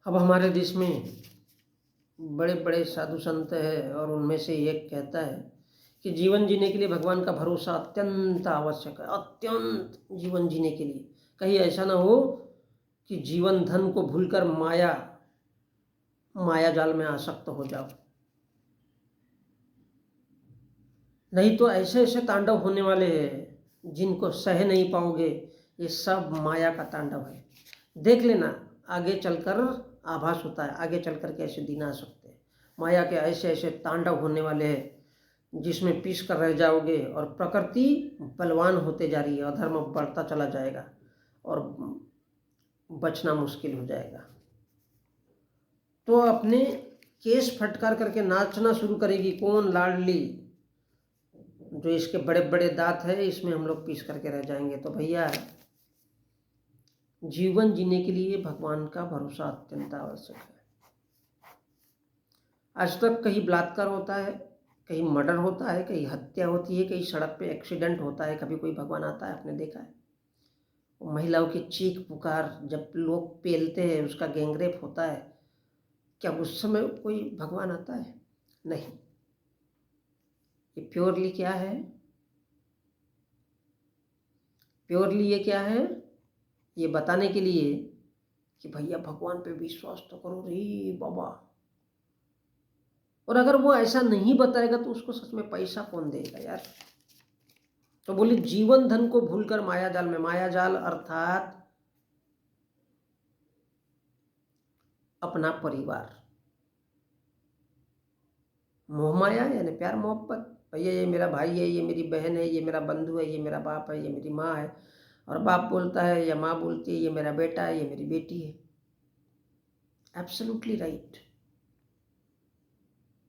अब हमारे देश में बड़े बड़े साधु संत हैं और उनमें से एक कहता है कि जीवन जीने के लिए भगवान का भरोसा अत्यंत आवश्यक है, अत्यंत जीवन जीने के लिए। कहीं ऐसा ना हो कि जीवन धन को भूलकर माया जाल में आसक्त हो जाओ, नहीं तो ऐसे ऐसे तांडव होने वाले हैं जिनको सह नहीं पाओगे। ये सब माया का तांडव है। देख लेना, आगे चलकर आभास होता है, आगे चलकर के ऐसे दिन आ सकते हैं। माया के ऐसे ऐसे तांडव होने वाले हैं जिसमें पीस कर रह जाओगे और प्रकृति बलवान होते जा रही है, अधर्म बढ़ता चला जाएगा और बचना मुश्किल हो जाएगा। तो अपने केस फटकार करके नाचना शुरू करेगी कौन? लाडली। जो इसके बड़े बड़े दांत है इसमें हम लोग पीस करके रह जाएंगे। तो भैया, जीवन जीने के लिए भगवान का भरोसा अत्यंत आवश्यक है। आज तक कहीं बलात्कार होता है, कहीं मर्डर होता है, कहीं हत्या होती है, कहीं सड़क पे एक्सीडेंट होता है, कभी कोई भगवान आता है? आपने देखा है? महिलाओं की चीख पुकार जब लोग पेलते हैं, उसका गैंगरेप होता है, क्या उस समय कोई भगवान आता है? नहीं। ये प्योरली क्या है? प्योरली ये क्या है? ये बताने के लिए कि भैया भगवान पे विश्वास तो करो रे बाबा। और अगर वो ऐसा नहीं बताएगा तो उसको सच में पैसा कौन देगा यार? तो बोले जीवन धन को भूलकर माया जाल में। माया जाल अर्थात अपना परिवार। मोह माया यानी प्यार मोहब्बत। भैया ये मेरा भाई है, ये मेरी बहन है, ये मेरा बंधु है, ये मेरा बाप है, ये मेरी माँ है। और बाप बोलता है या माँ बोलती है ये मेरा बेटा है, ये मेरी बेटी है। Absolutely right.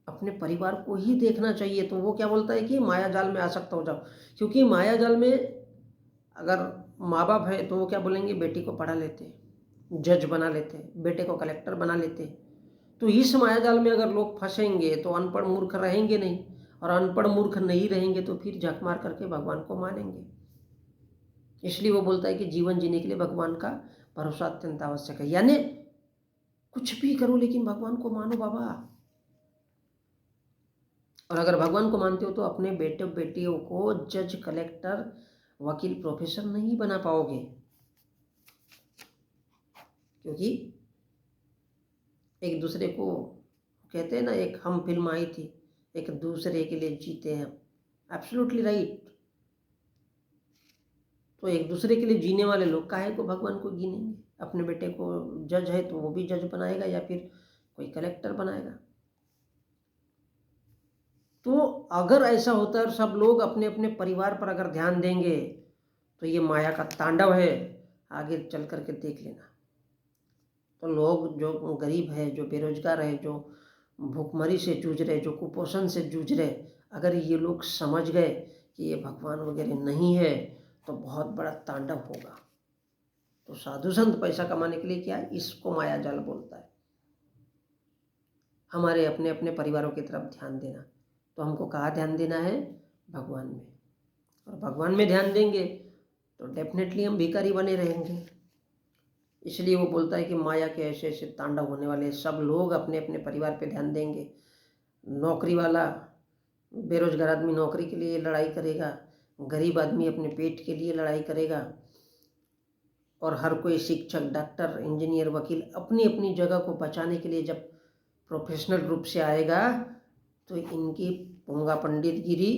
अपने परिवार को ही देखना चाहिए। तो वो क्या बोलता है कि माया जाल में आसक्त हो जाओ। क्योंकि माया जाल में अगर माँ बाप है तो वो क्या बोलेंगे? बेटी को पढ़ा लेते, जज बना लेते, बेटे को कलेक्टर बना लेते। तो इस माया जाल में अगर लोग फंसेंगे तो अनपढ़ मूर्ख रहेंगे नहीं, और अनपढ़ मूर्ख नहीं रहेंगे तो फिर झक मार करके भगवान को मानेंगे। इसलिए वो बोलता है कि जीवन जीने के लिए भगवान का भरोसा अत्यंत आवश्यक है। यानी कुछ भी करो लेकिन भगवान को मानो बाबा। और अगर भगवान को मानते हो तो अपने बेटे बेटियों को जज, कलेक्टर, वकील, प्रोफेसर नहीं बना पाओगे। क्योंकि एक दूसरे को कहते हैं ना, एक हम फिल्म आई थी, एक दूसरे के लिए जीते हैं। Absolutely right. तो एक दूसरे के लिए जीने वाले लोग काहे को भगवान को गिनेंगे? अपने बेटे को जज है तो वो भी जज बनाएगा या फिर कोई कलेक्टर बनाएगा। तो अगर ऐसा होता है और सब लोग अपने अपने परिवार पर अगर ध्यान देंगे तो ये माया का तांडव है, आगे चल करके देख लेना। तो लोग जो गरीब है, जो बेरोजगार है, जो भूखमरी से जूझ रहे, जो कुपोषण से जूझ रहे, अगर ये लोग समझ गए कि ये भगवान वगैरह नहीं है तो बहुत बड़ा तांडव होगा। तो साधु संत पैसा कमाने के लिए क्या है, इसको माया जाल बोलता है। हमारे अपने अपने परिवारों की तरफ ध्यान देना। तो हमको कहाँ ध्यान देना है? भगवान में। और भगवान में ध्यान देंगे तो डेफिनेटली हम भिखारी बने रहेंगे। इसलिए वो बोलता है कि माया के ऐसे ऐसे तांडव होने वाले। सब लोग अपने अपने परिवार पे ध्यान देंगे। नौकरी वाला, बेरोजगार आदमी नौकरी के लिए लड़ाई करेगा, गरीब आदमी अपने पेट के लिए लड़ाई करेगा, और हर कोई शिक्षक, डॉक्टर, इंजीनियर, वकील अपनी अपनी जगह को बचाने के लिए जब प्रोफेशनल रूप से आएगा तो इनकी पोंगा पंडित गिरी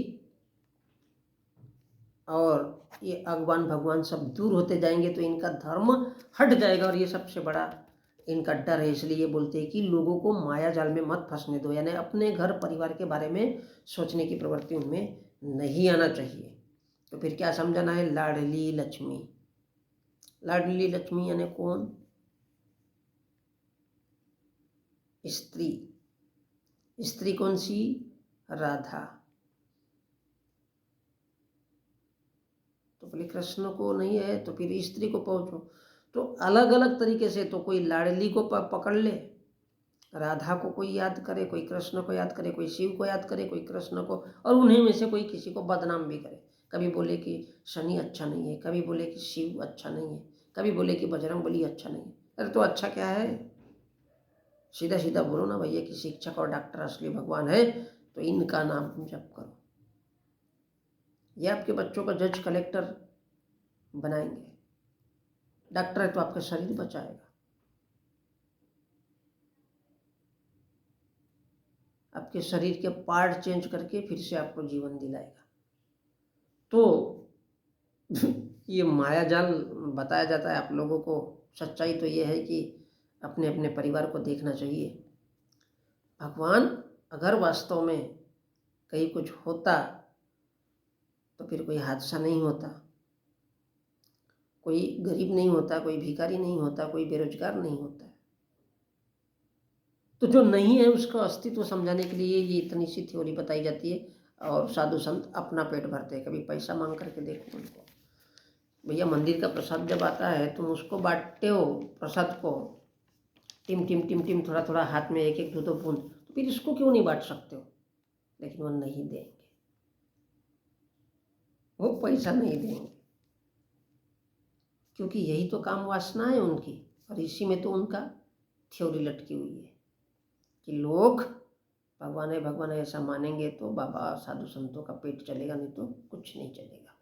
और ये अगवान भगवान सब दूर होते जाएंगे। तो इनका धर्म हट जाएगा और ये सबसे बड़ा इनका डर है। इसलिए बोलते हैं कि लोगों को माया जाल में मत फंसने दो। यानी अपने घर परिवार के बारे में सोचने की प्रवृत्ति उनमें नहीं आना चाहिए। तो फिर क्या समझाना है? लाडली लक्ष्मी। लाडली लक्ष्मी यानी कौन? स्त्री। स्त्री कौन सी? राधा। तो बोले कृष्ण को नहीं है तो फिर स्त्री को पहुंचो। तो अलग अलग तरीके से, तो कोई लाडली को पकड़ ले, राधा को कोई याद करे, कोई कृष्ण को याद करे, कोई शिव को याद करे, कोई कृष्ण को, और उन्हीं में से कोई किसी को बदनाम भी करे। कभी बोले कि शनि अच्छा नहीं है, कभी बोले कि शिव अच्छा नहीं है, कभी बोले कि बजरंगबली अच्छा नहीं है। अरे तो अच्छा क्या है? सीधा सीधा बोलो ना भैया कि शिक्षक और डॉक्टर असली भगवान है, तो इनका नाम जप करो। ये आपके बच्चों को जज कलेक्टर बनाएंगे। डॉक्टर है तो आपका शरीर बचाएगा, आपके शरीर के पार्ट चेंज करके फिर से आपको जीवन दिलाएगा। तो ये माया जाल बताया जाता है आप लोगों को। सच्चाई तो ये है कि अपने अपने परिवार को देखना चाहिए। भगवान अगर वास्तव में कहीं कुछ होता तो फिर कोई हादसा नहीं होता, कोई गरीब नहीं होता, कोई भिखारी नहीं होता, कोई बेरोजगार नहीं होता। तो जो नहीं है उसका अस्तित्व समझाने के लिए ये इतनी सी थ्योरी बताई जाती है। और साधु संत अपना पेट भरते हैं, कभी पैसा मांग करके देखो उनको। भैया मंदिर का प्रसाद जब आता है तुम उसको बांटते हो, प्रसाद को टिम टिम टिम टिम थोड़ा थोड़ा हाथ में एक एक दो दो बूंद, तो फिर इसको क्यों नहीं बांट सकते हो? लेकिन वो नहीं देंगे, वो पैसा नहीं देंगे, क्योंकि यही तो काम वासना है उनकी। और इसी में तो उनका थ्योरी लटकी हुई है कि लोग भगवान है ऐसा मानेंगे तो बाबा साधु संतों का पेट चलेगा, नहीं तो कुछ नहीं चलेगा।